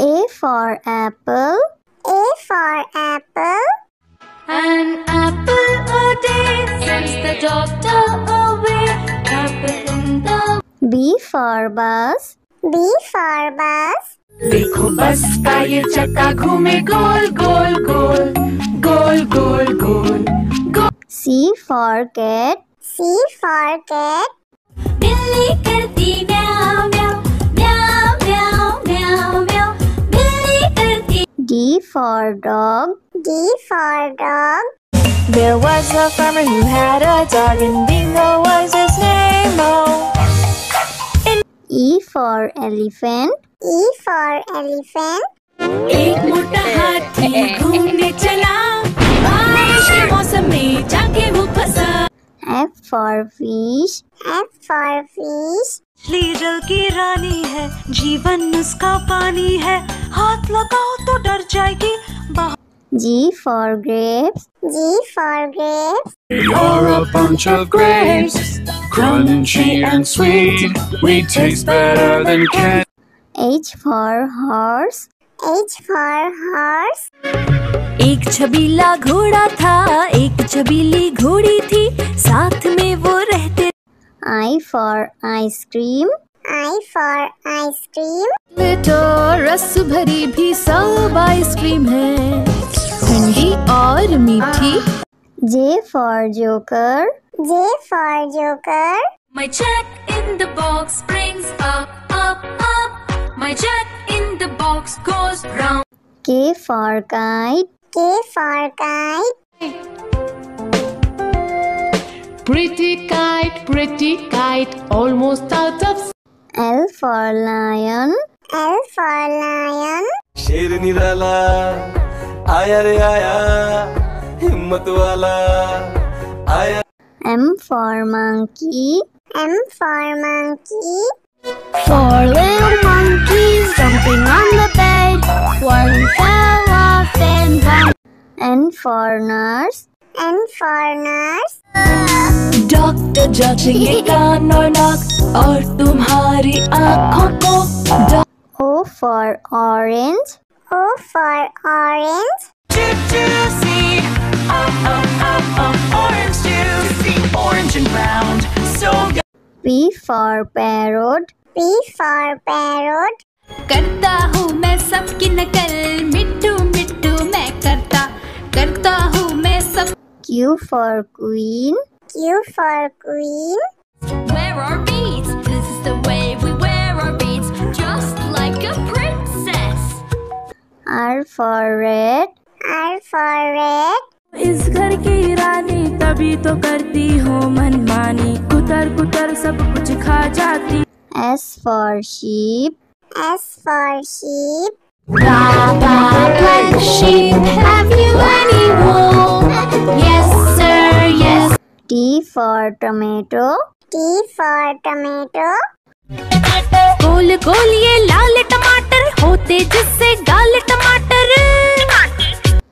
A for apple. A for apple. An apple a day sends the doctor away. Apple in the. B for bus. B for bus. देखो बस का ये चक्का घूमे गोल गोल गोल गोल गोल गोल गोल. C for cat. C for cat. बिल्ली करती म्याऊ म्याऊ म्याऊ म्याऊ म्याऊ म्याऊ. बिल्ली करती. D for dog. D for dog. There was a farmer who had a dog, and Bingo was his name. Oh. E for elephant. E for elephant. एक मोटा हाथी घूमने चला, बारिश के मौसम में जाके वो फंसा. F for fish. F for fish. मछली जल की रानी है, जीवन उसका पानी है, हाथ लगाओ तो डर जाएगी. G for grapes. G for grapes. You're a bunch of grapes, crunchy and sweet. We taste better than candy. H for horse. H for horse. एक छबीला घोड़ा था, एक छबीली घोड़ी थी, साथ में वो रहते. I for ice cream. I for ice cream. तो रस भरी भी सब आइसक्रीम है, ठंडी और मीठी. J for joker. J for joker. My jack in the box brings up up up. My jack in the box goes round. K for kite. K for kite. Pretty kite, almost out of. L for lion. L for lion. शेर निराला आया रे आया, हिम्मत वाला आया. M for monkey. M for monkey. Four little monkeys jumping on the bed. One fell off and one. N for nurse. N for nurse. Doctor जांचेंगे कान और नाक और तुम्हारी आँखों को. O for orange. O for orange. Juicy, orange juicy, orange and round, so good. P for parrot. P for parrot. करता हूँ मैं सबकी नकल, मिट्टू मिट्टू मैं करता हूँ मैं सब. Q for queen. Q for queen. Wear our beads, this is the way we wear our beads, just like a princess. R for red. R for red. इस घर की रानी तभी तो करती हो मनमानी, कुतर कुतर सब कुछ खा जाती. S for sheep. S for sheep. Black sheep, have you any wool? Yes, sir, yes. T for tomato. T for tomato. गोल गोल ये लाल टमाटर होते जिससे गाल टमाटर.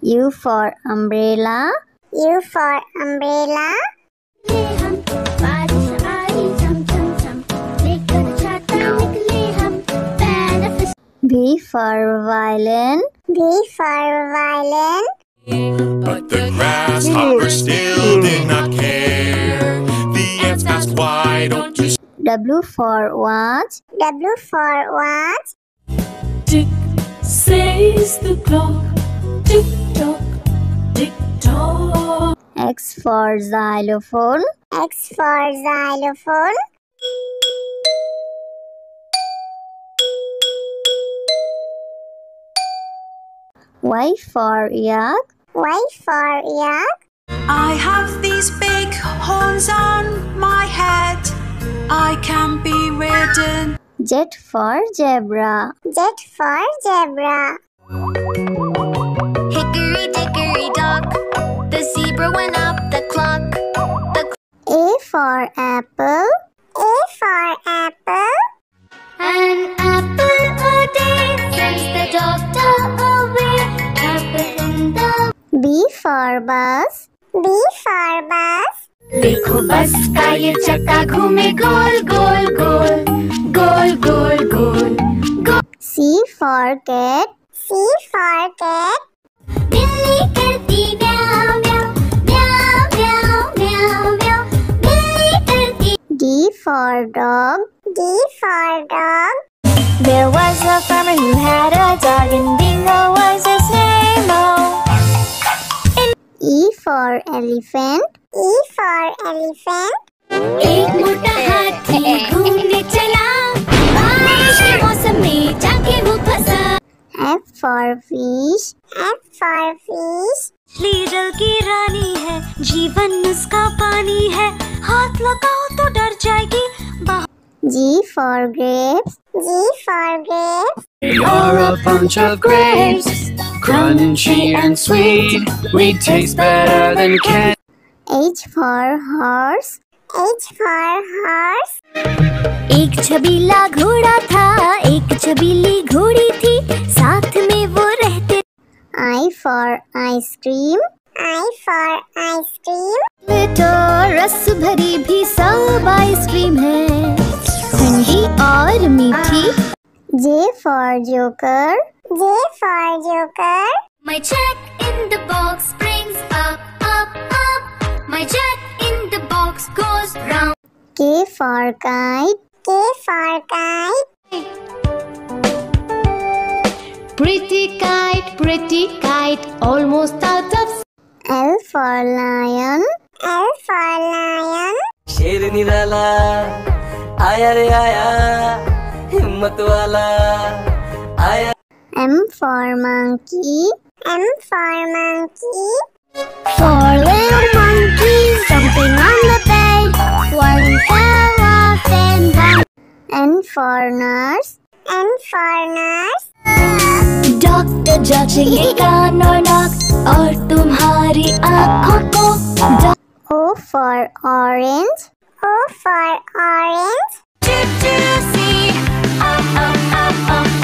U for umbrella. U for umbrella. V for violin. V for violin. But the grasshopper still did not care. The ants asked, why don't you? W for watch. W for watch. Tick says the clock, tick tock, tick tock. X for xylophone. X for xylophone. Y for yak. Y for yak. I have these big horns on my head, I can be ridden. Z for zebra. Z for zebra. Hickory dickory dock, the zebra went up the clock. A for apple. A for apple. An apple a day sends the doctor away. Apple in the. B for bus. B for bus. देखो बस का ये चक्का घूमे गोल गोल गोल गोल गोल गोल गोल. C for cat. C for cat. बिल्ली करती म्याऊ म्याऊ म्याऊ म्याऊ म्याऊ म्याऊ बिल्ली करती D for dog. D for dog. There was a farmer who had a dog and Bingo was his name. E for elephant. E for elephant. एक मोटा हाथी घूमने चला बारिश के मौसम में जाके वो फंसा F for fish. F for fish. Leader की रानी है जीवन उसका पानी है हाथ लगाओ तो डर जाएगी G for grapes. G for grapes. We are a bunch of grapes, crunchy and sweet. We taste better than candy. H for horse. H for horse. एक छबीला घोड़ा था एक छबीली घोड़ी थी साथ में वो रहते I for ice cream. I for ice cream. तो रस भरी भी सब आइसक्रीम है ठंडी और मीठी J for joker. J for joker. My check in the box brings up up up my check in the box goes round K for kite. K for kite. Pretty kite, almost out of L for lion. L for lion. शेर निराला आया रे आया हिम्मत वाला आया M for monkey. M for monkey. Four little monkeys jumping on the bed. One fell off and bumped. N for nurse. N for nurse. Doctor जांचेंगे कान और नाक और तुम्हारी आँखों को O for orange. O for orange. Juicy,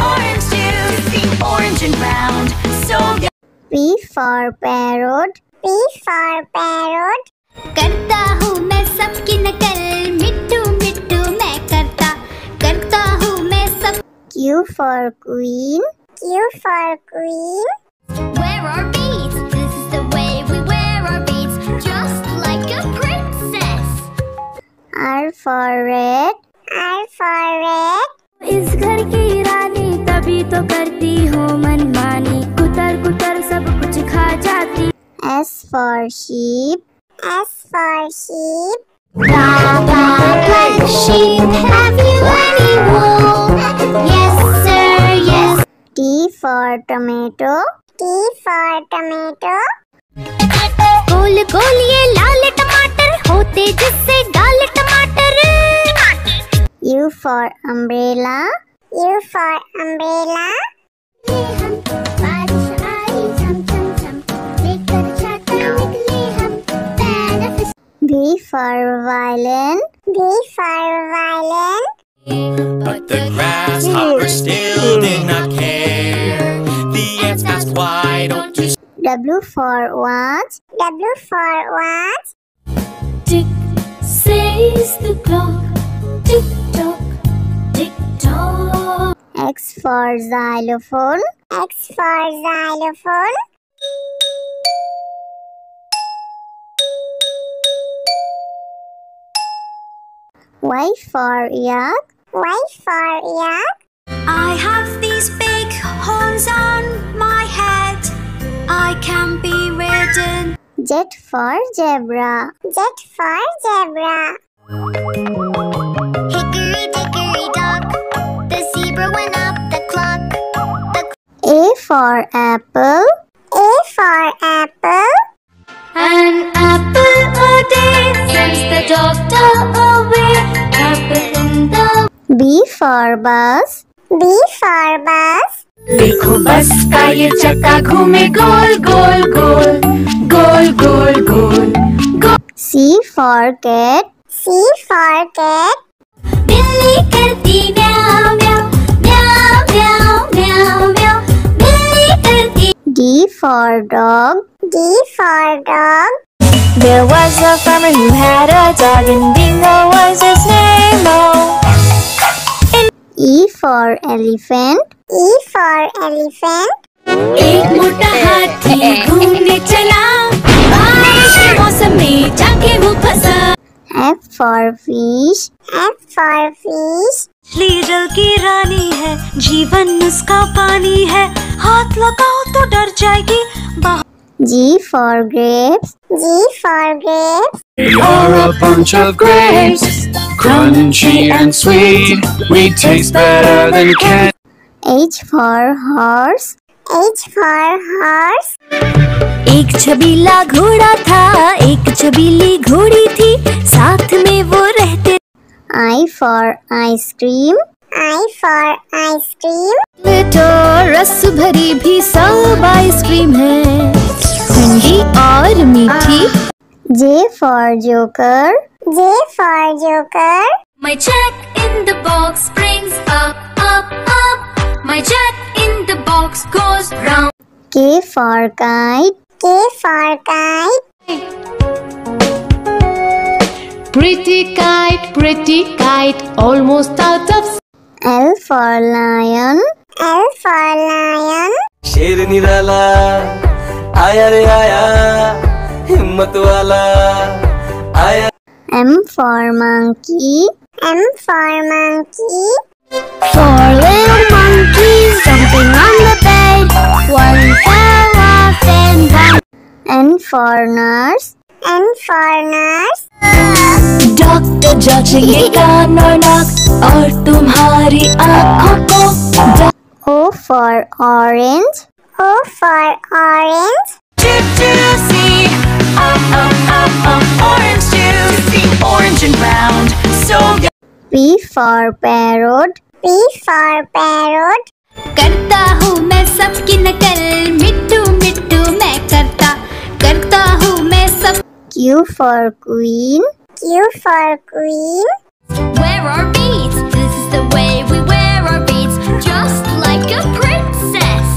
orange juicy, orange and round, so good. P for parrot. P for parrot. करता हूँ मैं सबकी नकल मिट्टू मिट्टू मैं करता हूँ मैं सब Q for queen. Q for queen. Wear our beads, this is the way we wear our beads, just like a princess. R for red. R for red. इस घर की रानी तभी तो करती हूँ मनमानी कुतर कुतर सब कुछ खा जाती S for sheep. S for sheep. Black sheep, have you any wool? Yes sir, yes. T for tomato. T for tomato. गोल गोल ये लाल टमाटर होते जिससे गाल टमाटर U for umbrella. U for umbrella. V for violin. V for violin. But the grasshopper still did not care. The ants asked, why don't you W for watch. W for watch. Tick says the clock, tick tock, tick tock. X for xylophone. X for xylophone. Y for yak. Y for yak. I have these big horns on my head. I can be ridden. Z for zebra. Z for zebra. Hickory dickory dock, the zebra went up the clock. A for apple. A for apple. An apple a day sends the doctor away. Apple in the B for bus. B for bus. देखो बस का ये चक्का घूमे गोल गोल गोल गोल गोल गोल गोल. C for cat. C for cat. बिल्ली करती म्याऊ म्याऊ म्याऊ म्याऊ म्याऊ म्याऊ बिल्ली करती D for dog. D for dog. There was a farmer who had a dog and Bingo was his name. E for elephant. E for elephant. एक मोटा हाथी घूमने चला, बारिश के मौसम में जाके वो फंसा। F for fish. F for fish. मछली जल की रानी है, जीवन उसका पानी है, हाथ लगाओ तो डर जाएगी। G for grapes. G for grapes. We are a bunch of grapes, crunchy and sweet. We taste better than candy. H for horse. H for horse. एक छबीला घोड़ा था, एक छबीली घोड़ी थी, साथ में वो रहते। I for ice cream. I for ice cream. तो रस भरी भी सब आइसक्रीम है, ठंडी और मीठी। J for joker. J for joker. My jack in the box brings up, up, up. My jack in the box goes round. K for kite. K for kite. pretty kite, almost out of. L for lion. L for lion. शेर निराला आया रे आया, हिम्मत वाला आया। M for monkey. M for monkey. Four little monkeys jumping on the bed. One fell off and one. N for nurse. N for nurse. Doctor जांचेंगे कान और नाक और तुम्हारी आँखों को। O for orange. O for orange. Juicy, orange juicy, orange and round, so good. P for parrot. P for parrot. करता हूँ मैं सबकी नकल, मिट्टू मिट्टू मैं करता हूँ मैं सब। Q for queen. Q for queen. Wear our beads, this is the way we wear our beads, just like a princess.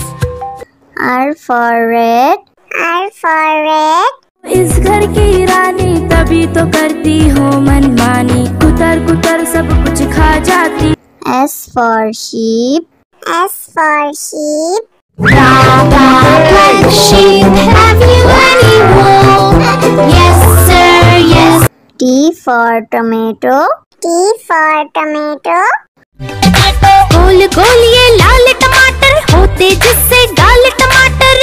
R for red. R for red. इस घर की रानी तभी तो करती हूँ मनमानी, कुतर कुतर सब कुछ खा जाती। S for sheep. S for sheep. Black sheep, have you any wool? Yes, sir, yes. T for tomato. T for tomato. गोल गोल ये लाल टमाटर होते जिससे गाल टमाटर।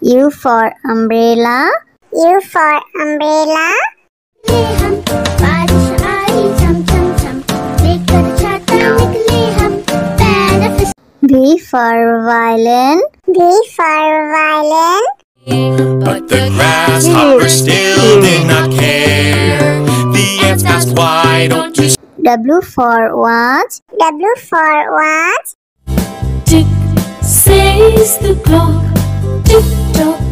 U for umbrella. U for umbrella. हम बारिश आई झम झम झम, लेकर छाता निकले हम पैर। V for violin. V for violin. But the grasshopper still did not care. The ants asked, why don't you W for watch. W for watch. Tick says the clock, tick tock,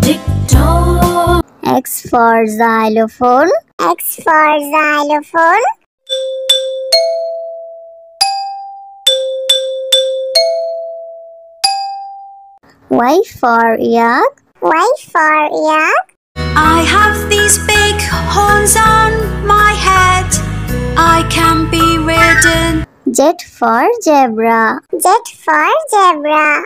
tick tock. X for xylophone. X for xylophone. Y for yak. Y for yak. I have these big horns on my head, I can be ridden. Z for zebra. Z for zebra.